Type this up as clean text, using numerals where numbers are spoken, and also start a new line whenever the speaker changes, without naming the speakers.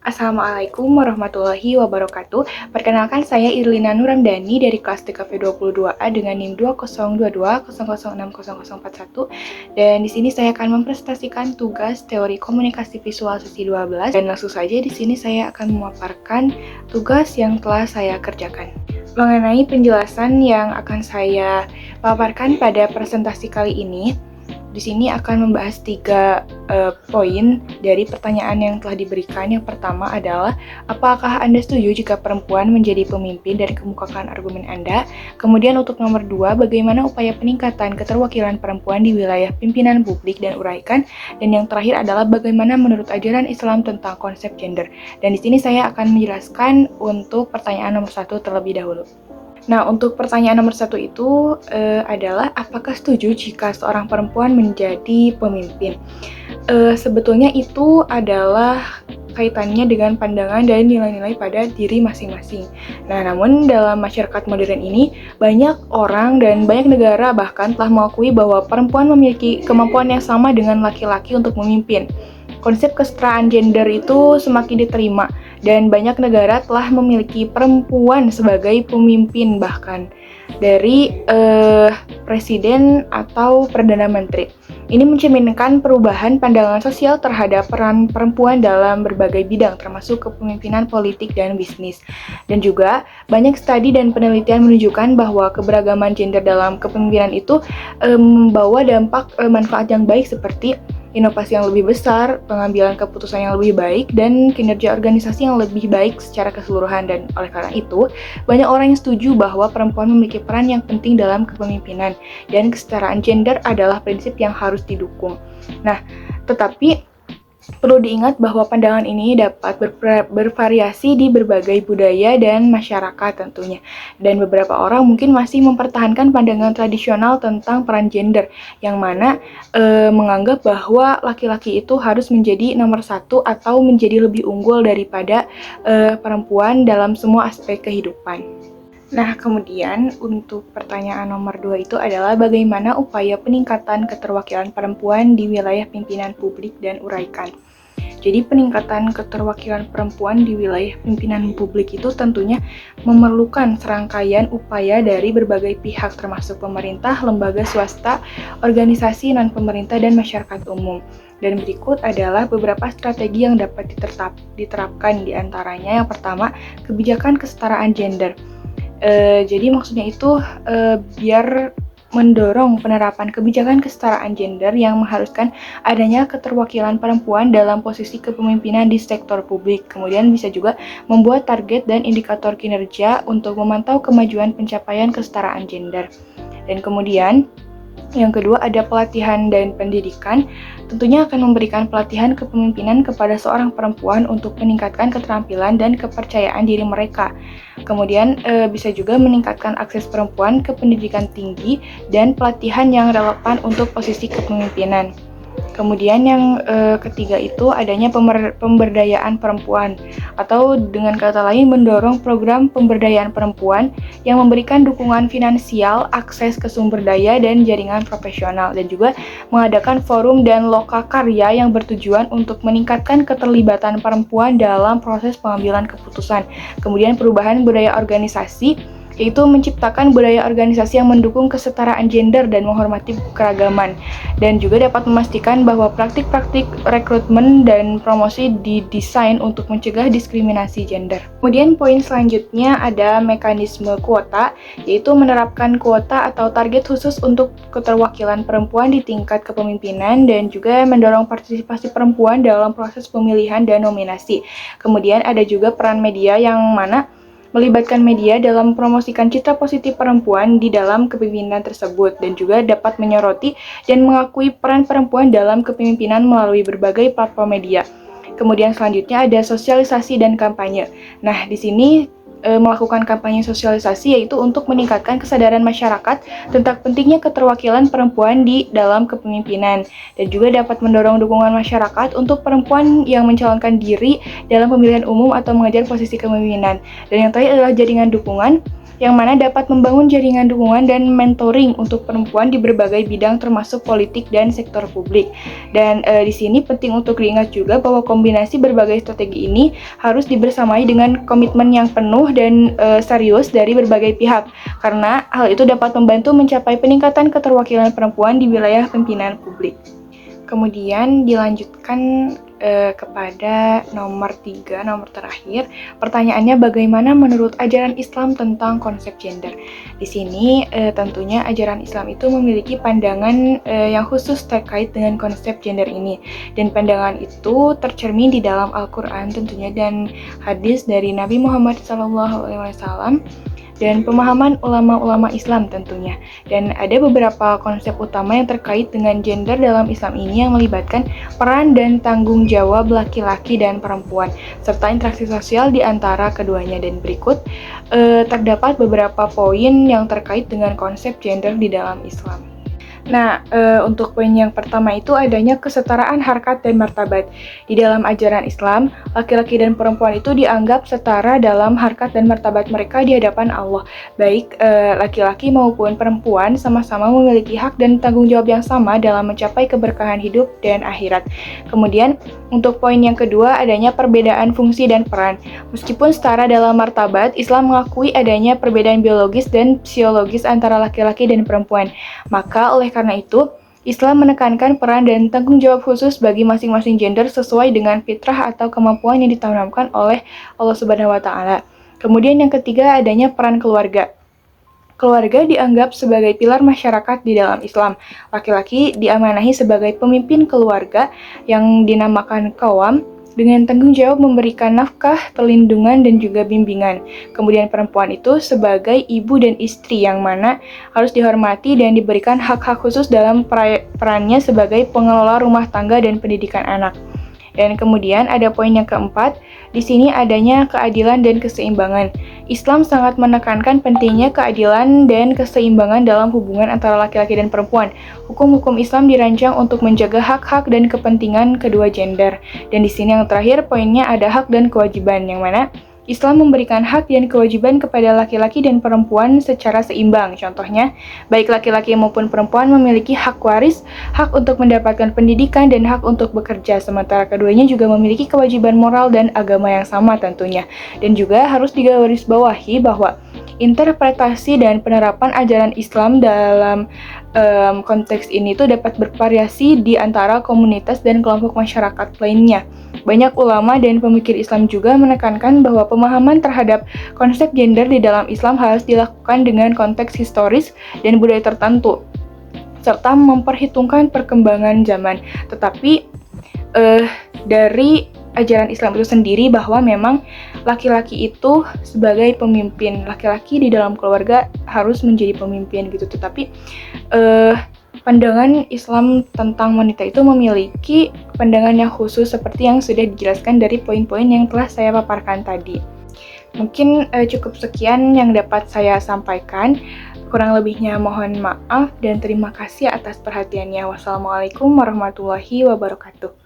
Assalamualaikum warahmatullahi wabarakatuh. Perkenalkan saya Irlina Nuramdani dari kelas TKP 22A dengan NIM 202200604041. Dan di sini saya akan mempresentasikan tugas teori komunikasi visual sesi 12 dan langsung saja di sini saya akan memaparkan tugas yang telah saya kerjakan. Mengenai penjelasan yang akan saya paparkan pada presentasi kali ini, di sini akan membahas 3 poin dari pertanyaan yang telah diberikan. Yang pertama adalah, apakah Anda setuju jika perempuan menjadi pemimpin dan kemukakan argumen Anda? Kemudian untuk nomor 2, bagaimana upaya peningkatan keterwakilan perempuan di wilayah pimpinan publik dan uraikan? Dan yang terakhir adalah, bagaimana menurut ajaran Islam tentang konsep gender? Dan di sini saya akan menjelaskan untuk pertanyaan nomor 1 terlebih dahulu. Nah, untuk pertanyaan nomor 1 itu adalah, apakah setuju jika seorang perempuan menjadi pemimpin? Sebetulnya itu adalah kaitannya dengan pandangan dan nilai-nilai pada diri masing-masing. Nah, namun dalam masyarakat modern ini, banyak orang dan banyak negara bahkan telah mengakui bahwa perempuan memiliki kemampuan yang sama dengan laki-laki untuk memimpin. Konsep kesetaraan gender itu semakin diterima, dan banyak negara telah memiliki perempuan sebagai pemimpin, bahkan dari presiden atau perdana menteri. Ini mencerminkan perubahan pandangan sosial terhadap peran perempuan dalam berbagai bidang, termasuk kepemimpinan politik dan bisnis. Dan juga banyak studi dan penelitian menunjukkan bahwa keberagaman gender dalam kepemimpinan itu membawa dampak manfaat yang baik seperti inovasi yang lebih besar, pengambilan keputusan yang lebih baik, dan kinerja organisasi yang lebih baik secara keseluruhan. Dan oleh karena itu, banyak orang yang setuju bahwa perempuan memiliki peran yang penting dalam kepemimpinan, dan kesetaraan gender adalah prinsip yang harus didukung. Nah, tetapi perlu diingat bahwa pandangan ini dapat bervariasi di berbagai budaya dan masyarakat tentunya. Dan beberapa orang mungkin masih mempertahankan pandangan tradisional tentang peran gender, yang mana menganggap bahwa laki-laki itu harus menjadi nomor 1 atau menjadi lebih unggul daripada perempuan dalam semua aspek kehidupan. Nah, kemudian untuk pertanyaan nomor 2 itu adalah, bagaimana upaya peningkatan keterwakilan perempuan di wilayah pimpinan publik dan uraikan? Jadi peningkatan keterwakilan perempuan di wilayah pimpinan publik itu tentunya memerlukan serangkaian upaya dari berbagai pihak, termasuk pemerintah, lembaga swasta, organisasi non-pemerintah, dan masyarakat umum. Dan berikut adalah beberapa strategi yang dapat diterapkan, di antaranya. Yang pertama, kebijakan kesetaraan gender. Jadi maksudnya itu biar mendorong penerapan kebijakan kesetaraan gender yang mengharuskan adanya keterwakilan perempuan dalam posisi kepemimpinan di sektor publik. Kemudian bisa juga membuat target dan indikator kinerja untuk memantau kemajuan pencapaian kesetaraan gender. Dan kemudian yang kedua ada pelatihan dan pendidikan. Tentunya akan memberikan pelatihan kepemimpinan kepada seorang perempuan untuk meningkatkan keterampilan dan kepercayaan diri mereka. Kemudian bisa juga meningkatkan akses perempuan ke pendidikan tinggi dan pelatihan yang relevan untuk posisi kepemimpinan. Kemudian yang ketiga itu adanya pemberdayaan perempuan, atau dengan kata lain mendorong program pemberdayaan perempuan yang memberikan dukungan finansial, akses ke sumber daya dan jaringan profesional, dan juga mengadakan forum dan lokakarya yang bertujuan untuk meningkatkan keterlibatan perempuan dalam proses pengambilan keputusan. Kemudian perubahan budaya organisasi, yaitu menciptakan budaya organisasi yang mendukung kesetaraan gender dan menghormati keragaman, dan juga dapat memastikan bahwa praktik-praktik rekrutmen dan promosi didesain untuk mencegah diskriminasi gender. Kemudian poin selanjutnya ada mekanisme kuota, yaitu menerapkan kuota atau target khusus untuk keterwakilan perempuan di tingkat kepemimpinan, dan juga mendorong partisipasi perempuan dalam proses pemilihan dan nominasi. Kemudian ada juga peran media, yang mana melibatkan media dalam mempromosikan citra positif perempuan di dalam kepemimpinan tersebut, dan juga dapat menyoroti dan mengakui peran perempuan dalam kepemimpinan melalui berbagai platform media. Kemudian selanjutnya ada sosialisasi dan kampanye. Nah, di sini melakukan kampanye sosialisasi, yaitu untuk meningkatkan kesadaran masyarakat tentang pentingnya keterwakilan perempuan di dalam kepemimpinan, dan juga dapat mendorong dukungan masyarakat untuk perempuan yang mencalonkan diri dalam pemilihan umum atau mengejar posisi kepemimpinan. Dan yang terakhir adalah jaringan dukungan, yang mana dapat membangun jaringan dukungan dan mentoring untuk perempuan di berbagai bidang termasuk politik dan sektor publik. Dan di sini penting untuk diingat juga bahwa kombinasi berbagai strategi ini harus dibersamai dengan komitmen yang penuh dan serius dari berbagai pihak, karena hal itu dapat membantu mencapai peningkatan keterwakilan perempuan di wilayah pimpinan publik. Kemudian dilanjutkan kepada nomor 3, nomor terakhir. Pertanyaannya, bagaimana menurut ajaran Islam tentang konsep gender? Di sini tentunya ajaran Islam itu memiliki pandangan yang khusus terkait dengan konsep gender ini. Dan pandangan itu tercermin di dalam Al-Quran tentunya dan hadis dari Nabi Muhammad SAW dan pemahaman ulama-ulama Islam tentunya. Dan ada beberapa konsep utama yang terkait dengan gender dalam Islam ini yang melibatkan peran dan tanggung jawab laki-laki dan perempuan, serta interaksi sosial di antara keduanya. Dan berikut terdapat beberapa poin yang terkait dengan konsep gender di dalam Islam. Nah, untuk poin yang pertama itu adanya kesetaraan harkat dan martabat. Di dalam ajaran Islam, laki-laki dan perempuan itu dianggap setara dalam harkat dan martabat mereka di hadapan Allah. Baik laki-laki maupun perempuan sama-sama memiliki hak dan tanggung jawab yang sama dalam mencapai keberkahan hidup dan akhirat. Kemudian, untuk poin yang kedua adanya perbedaan fungsi dan peran. Meskipun setara dalam martabat, Islam mengakui adanya perbedaan biologis dan psikologis antara laki-laki dan perempuan. Maka oleh karena itu, Islam menekankan peran dan tanggung jawab khusus bagi masing-masing gender sesuai dengan fitrah atau kemampuan yang ditanamkan oleh Allah Subhanahu wa Ta'ala. Kemudian yang ketiga adanya peran keluarga. Keluarga dianggap sebagai pilar masyarakat di dalam Islam. Laki-laki diamanahi sebagai pemimpin keluarga yang dinamakan qawam, dengan tanggung jawab memberikan nafkah, perlindungan, dan juga bimbingan. Kemudian perempuan itu sebagai ibu dan istri yang mana harus dihormati dan diberikan hak-hak khusus dalam perannya sebagai pengelola rumah tangga dan pendidikan anak. Dan kemudian ada poin yang keempat, di sini adanya keadilan dan keseimbangan. Islam sangat menekankan pentingnya keadilan dan keseimbangan dalam hubungan antara laki-laki dan perempuan. Hukum-hukum Islam dirancang untuk menjaga hak-hak dan kepentingan kedua gender. Dan di sini yang terakhir poinnya ada hak dan kewajiban, yang mana Islam memberikan hak dan kewajiban kepada laki-laki dan perempuan secara seimbang. Contohnya, baik laki-laki maupun perempuan memiliki hak waris, hak untuk mendapatkan pendidikan, dan hak untuk bekerja. Sementara keduanya juga memiliki kewajiban moral dan agama yang sama tentunya. Dan juga harus digarisbawahi bahwa interpretasi dan penerapan ajaran Islam dalam konteks ini tuh dapat bervariasi di antara komunitas dan kelompok masyarakat lainnya. Banyak ulama dan pemikir Islam juga menekankan bahwa pemahaman terhadap konsep gender di dalam Islam harus dilakukan dengan konteks historis dan budaya tertentu, serta memperhitungkan perkembangan zaman. Tetapi dari ajaran Islam itu sendiri bahwa memang laki-laki itu sebagai pemimpin, laki-laki di dalam keluarga harus menjadi pemimpin gitu. Tetapi pandangan Islam tentang wanita itu memiliki pandangan yang khusus seperti yang sudah dijelaskan dari poin-poin yang telah saya paparkan tadi. Mungkin cukup sekian yang dapat saya sampaikan. Kurang lebihnya mohon maaf dan terima kasih atas perhatiannya. Wassalamualaikum warahmatullahi wabarakatuh.